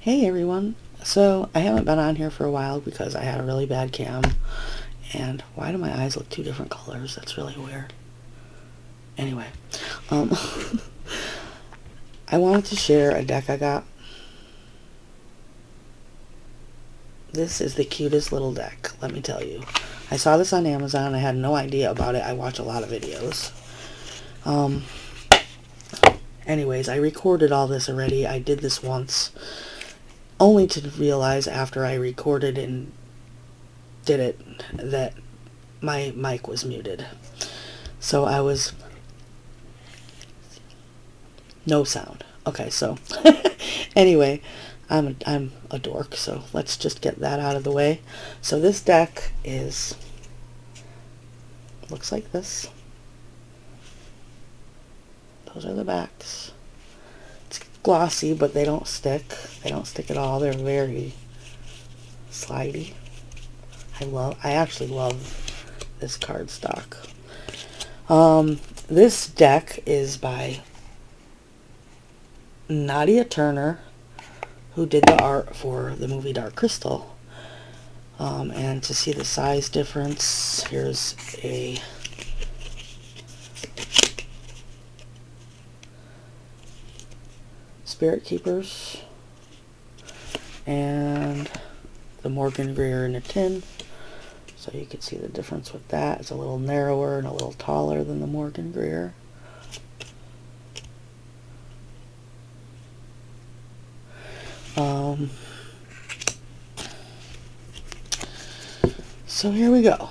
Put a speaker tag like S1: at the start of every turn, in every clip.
S1: Hey everyone. So I haven't been on here for a while because I had a really bad cam. And why do my eyes look two different colors? That's really weird. Anyway, um, I wanted to share a deck I got. This is the cutest little deck, let me tell you. I saw this on Amazon. I had no idea about it. I watch a lot of videos. Anyways, I recorded all this already. I did this once, only to realize after I recorded and did it that my mic was muted. So I was no sound. Okay, so anyway, I'm a dork, so let's just get that out of the way. So this deck looks like this. Those are the backs. It's glossy, but they don't stick. They don't stick at all. They're very slidey. I actually love this cardstock. This deck is by Nadia Turner, who did the art for the movie Dark Crystal. And to see the size difference, here's a Spirit Keepers and the Morgan Greer in a tin. So you can see the difference with that. It's a little narrower and a little taller than the Morgan Greer. So here we go.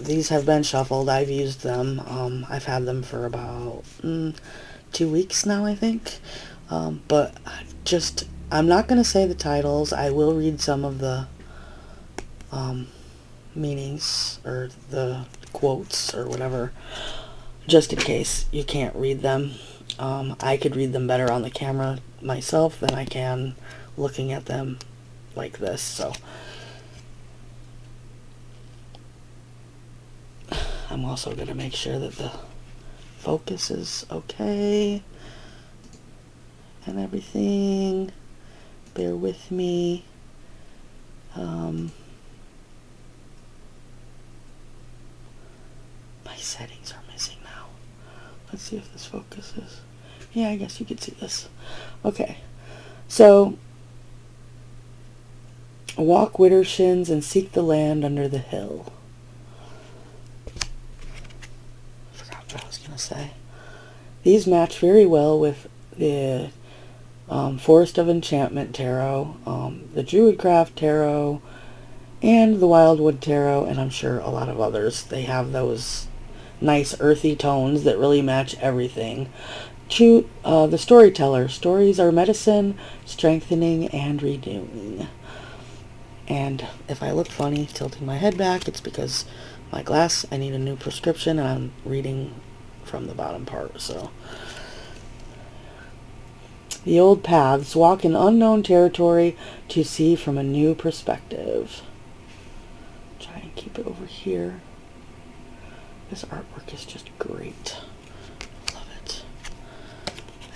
S1: These have been shuffled. I've used them. I've had them for about 2 weeks now, I think. But I'm not going to say the titles. I will read some of the meanings or the quotes or whatever, just in case you can't read them. I could read them better on the camera myself than I can looking at them like this. So I'm also going to make sure that the focus is okay and everything. Bear with me. My settings are missing now. Let's see if this focuses. Yeah, I guess you could see this. Okay. So, walk widdershins and seek the land under the hill. I forgot what I was going to say. These match very well with the Forest of Enchantment Tarot, the Druidcraft Tarot, and the Wildwood Tarot, and I'm sure a lot of others. They have those nice earthy tones that really match everything. The Storyteller. Stories are medicine, strengthening, and renewing. And if I look funny tilting my head back, it's because my glass, I need a new prescription, and I'm reading from the bottom part, so. The old paths. Walk in unknown territory to see from a new perspective. Try and keep it over here. This artwork is just great. I love it.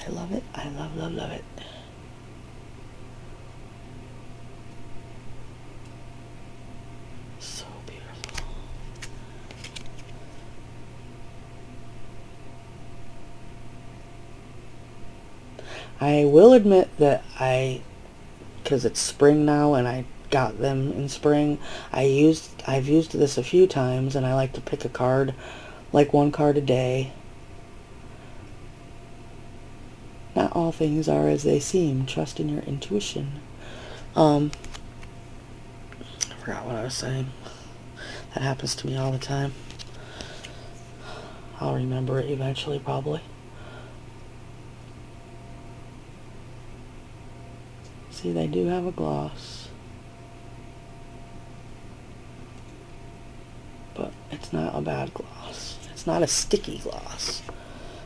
S1: I love it. I love it. So beautiful. I will admit that because it's spring now and I got them in spring, I've used this a few times, and I like to pick a card, like one card a day. Not all things are as they seem. Trust in your intuition. I forgot what I was saying. That happens to me all the time. I'll remember it eventually, probably. See, they do have a gloss. But it's not a bad gloss. It's not a sticky gloss.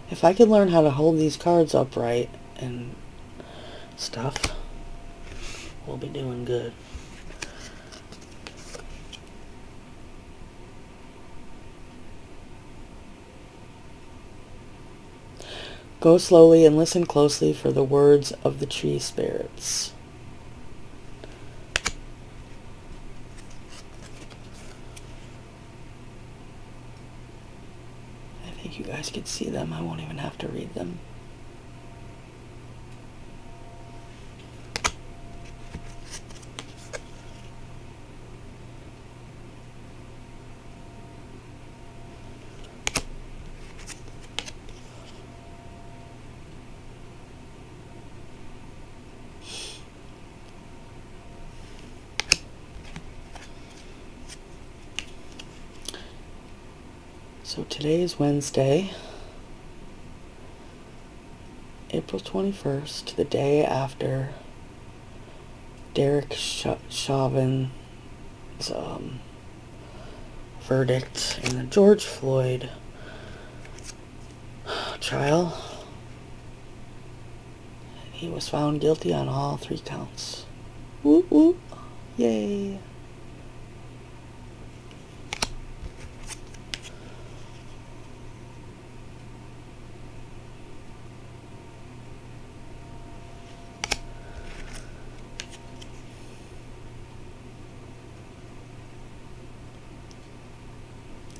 S1: If I could learn how to hold these cards upright and stuff, we'll be doing good. Go slowly and listen closely for the words of the tree spirits. you guys could see them. I won't even have to read them. So today is Wednesday, April 21st, the day after Derek Chauvin's verdict in the George Floyd trial. He was found guilty on all 3 counts. Woo woo! Yay!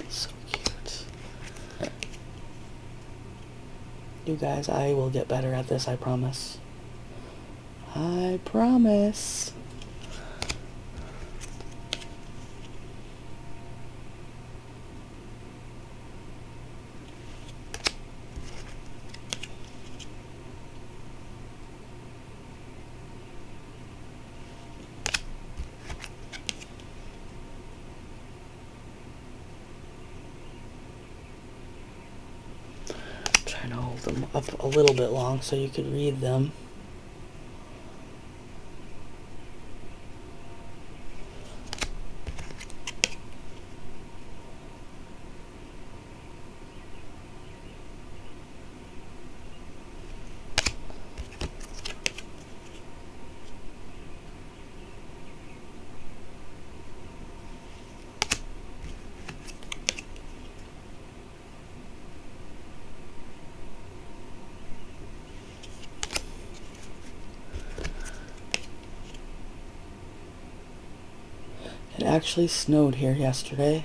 S1: So cute. You guys, I will get better at this, I promise. I promise. Trying to hold them up a little bit long so you could read them. It actually snowed here yesterday.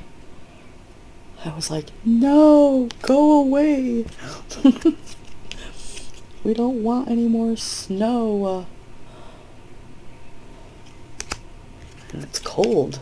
S1: I was like, no, go away. We don't want any more snow. And it's cold.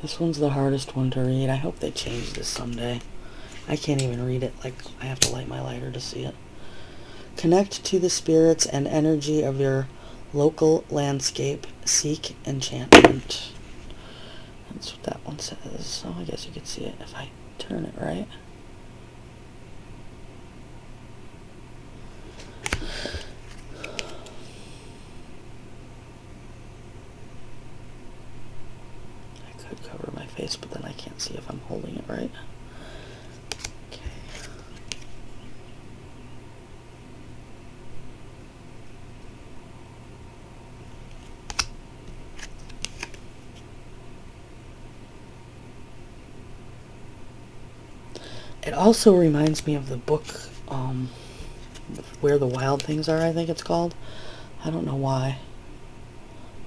S1: This one's the hardest one to read. I hope they change this someday. I can't even read it. Like, I have to light my lighter to see it. Connect to the spirits and energy of your local landscape. Seek enchantment. That's what that one says. So I guess you could see it if I turn it right. Cover my face, but then I can't see if I'm holding it right. Okay. It also reminds me of the book, Where the Wild Things Are, I think it's called. I don't know why.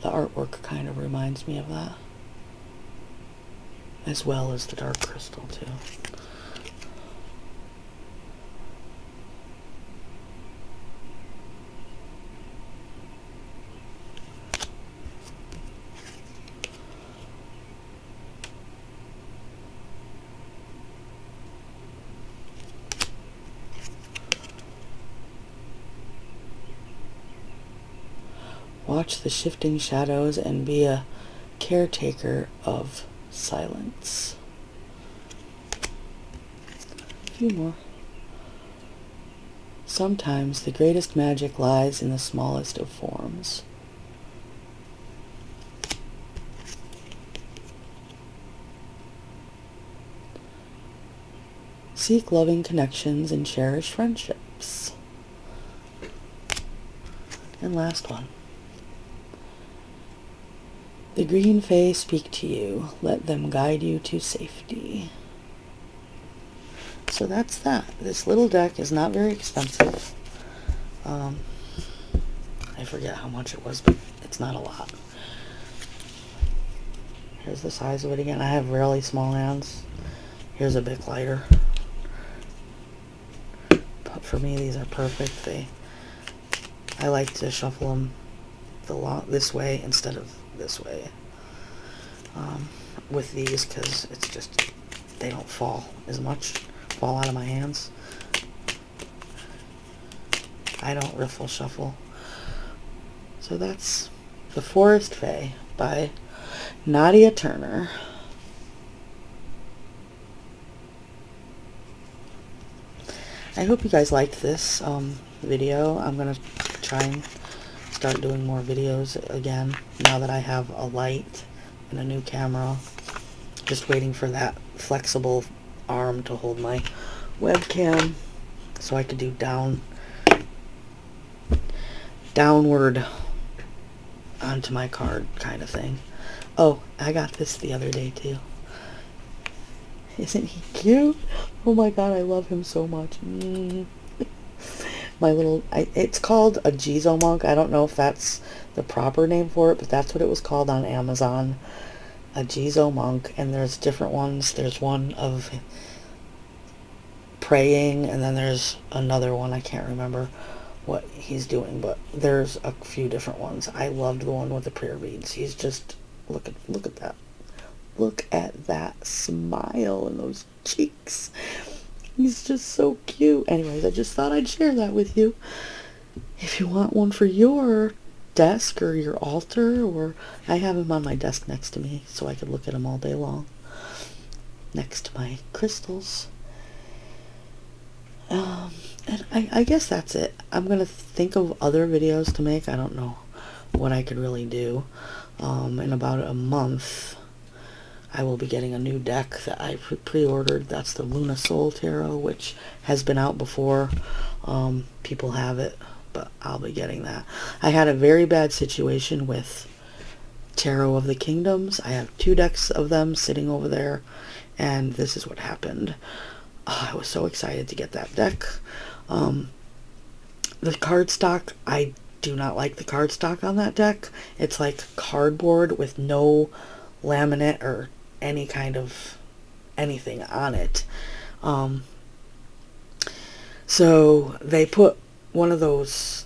S1: The artwork kind of reminds me of that. As well as the dark crystal, too. Watch the shifting shadows and be a caretaker of silence. few more. Sometimes the greatest magic lies in the smallest of forms. Seek loving connections and cherish friendships. And last one. The green fae speak to you. Let them guide you to safety. So that's that. This little deck is not very expensive. I forget how much it was, but it's not a lot. Here's the size of it again. I have really small hands. Here's a bit lighter. But for me, these are perfect. I like to shuffle them this way instead of this way with these, because it's just, they don't fall out of my hands. I don't riffle shuffle. So that's The Forest Fae by Nadia Turner. I hope you guys liked this video. I'm gonna try and start doing more videos again now that I have a light and a new camera. Just waiting for that flexible arm to hold my webcam so I could do downward onto my card kind of thing. Oh, I got this the other day too. Isn't he cute? Oh my god, I love him so much. My little, it's called a Jizo monk. I don't know if that's the proper name for it, but that's what it was called on Amazon. A Jizo monk, and there's different ones. There's one of praying, and then there's another one. I can't remember what he's doing, but there's a few different ones. I loved the one with the prayer beads. He's just, look at that. Look at that smile and those cheeks. He's just so cute. Anyways, I just thought I'd share that with you. If you want one for your desk or your altar, or I have him on my desk next to me so I could look at him all day long next to my crystals. And I guess that's it. I'm gonna think of other videos to make. I don't know what I could really do. In about a month I will be getting a new deck that I pre-ordered. That's the Luna Soul Tarot, which has been out before. People have it, but I'll be getting that. I had a very bad situation with Tarot of the Kingdoms. I have 2 decks of them sitting over there, and this is what happened. I was so excited to get that deck. The cardstock, I do not like the cardstock on that deck. It's like cardboard with no laminate or any kind of anything on it. So they put one of those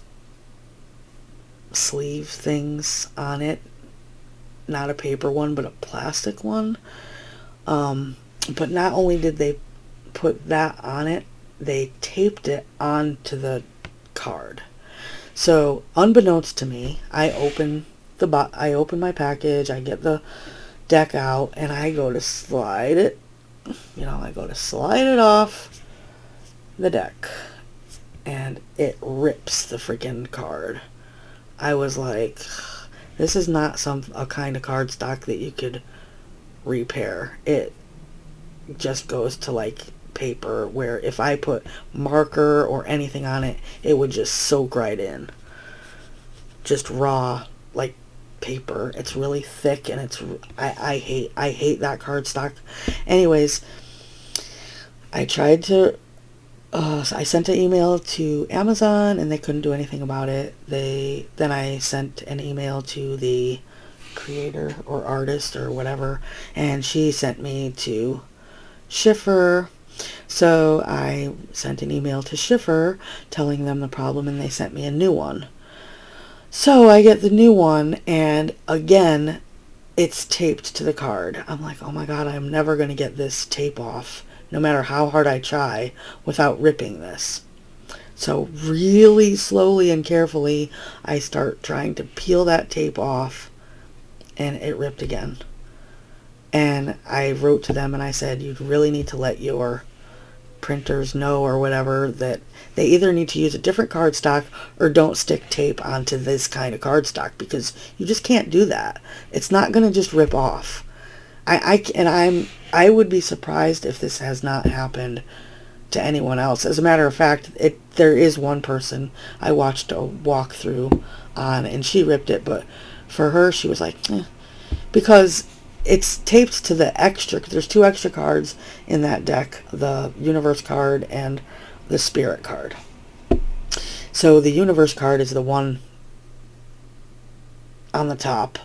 S1: sleeve things on it, not a paper one but a plastic one. But not only did they put that on it, they taped it onto the card. So unbeknownst to me, I open my package, I get the deck out, and I go to slide it, off the deck, and it rips the freaking card. I was like, this is not a kind of cardstock that you could repair. It just goes to like paper, where if I put marker or anything on it, it would just soak right in. Just raw, like paper. It's really thick, and it's I hate that cardstock. Anyways, I tried to I sent an email to Amazon, and they couldn't do anything about it. Then I sent an email to the creator or artist or whatever, and she sent me to Schiffer. So I sent an email to Schiffer telling them the problem, and they sent me a new one. So I get the new one, and again, it's taped to the card. I'm like, oh my god, I'm never going to get this tape off, no matter how hard I try, without ripping this. So really slowly and carefully, I start trying to peel that tape off, and it ripped again. And I wrote to them and I said, you really need to let your printers know or whatever that they either need to use a different cardstock or don't stick tape onto this kind of cardstock, because you just can't do that. It's not going to just rip off. I would be surprised if this has not happened to anyone else. As a matter of fact, there is one person I watched a walkthrough on, and she ripped it, but for her, she was like, because it's taped to the extra. There's 2 extra cards in that deck, the Universe card and the Spirit card. So the Universe card is the one on the top,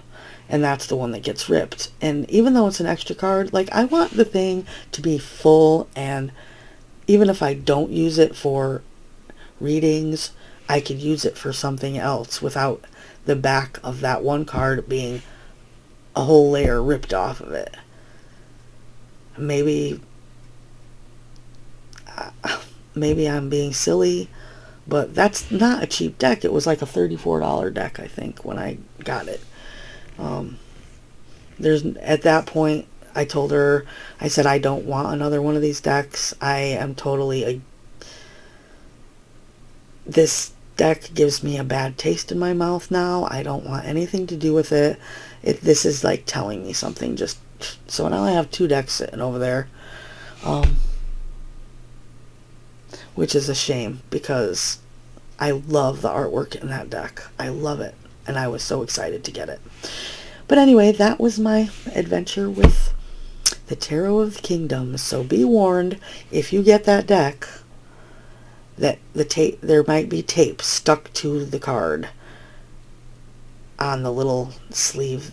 S1: and that's the one that gets ripped. And even though it's an extra card, like, I want the thing to be full, and even if I don't use it for readings, I could use it for something else without the back of that one card being a whole layer ripped off of it. Maybe I'm being silly, but that's not a cheap deck. It was like a $34 deck, I think, when I got it. At that point, I told her, I said, I don't want another one of these decks. I am totally this deck gives me a bad taste in my mouth now. I don't want anything to do with it. This is like telling me something. Just so now I have 2 decks sitting over there, which is a shame, because I love the artwork in that deck. I love it, and I was so excited to get it. But anyway, that was my adventure with the Tarot of the Kingdoms. So be warned, if you get that deck, that there might be tape stuck to the card on the little sleeve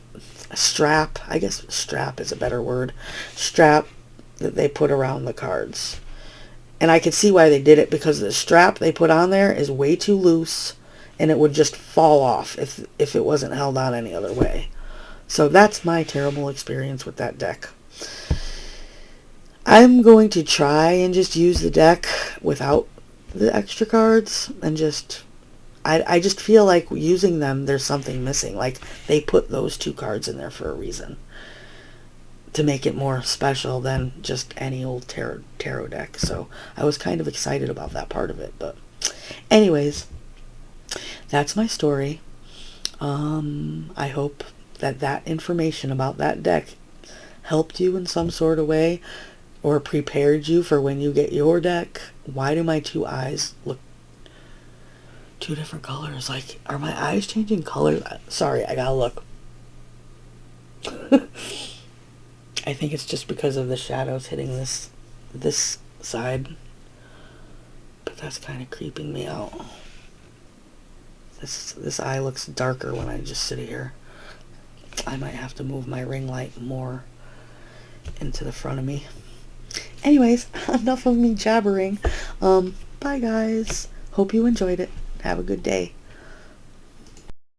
S1: strap. I guess strap is a better word. Strap that they put around the cards. And I could see why they did it, because the strap they put on there is way too loose, and it would just fall off if it wasn't held on any other way. So that's my terrible experience with that deck. I'm going to try and just use the deck without the extra cards, and I just feel like using them, there's something missing. Like, they put those 2 cards in there for a reason, to make it more special than just any old tarot deck. So I was kind of excited about that part of it. But anyways, that's my story. I hope that information about that deck helped you in some sort of way, or prepared you for when you get your deck. Why do my 2 eyes look 2 different colors? Like, are my eyes changing colors? Sorry, I gotta look. I think it's just because of the shadows hitting this side. But that's kind of creeping me out. This eye looks darker when I just sit here. I might have to move my ring light more into the front of me. Anyways, enough of me jabbering. Bye guys. Hope you enjoyed it. Have a good day.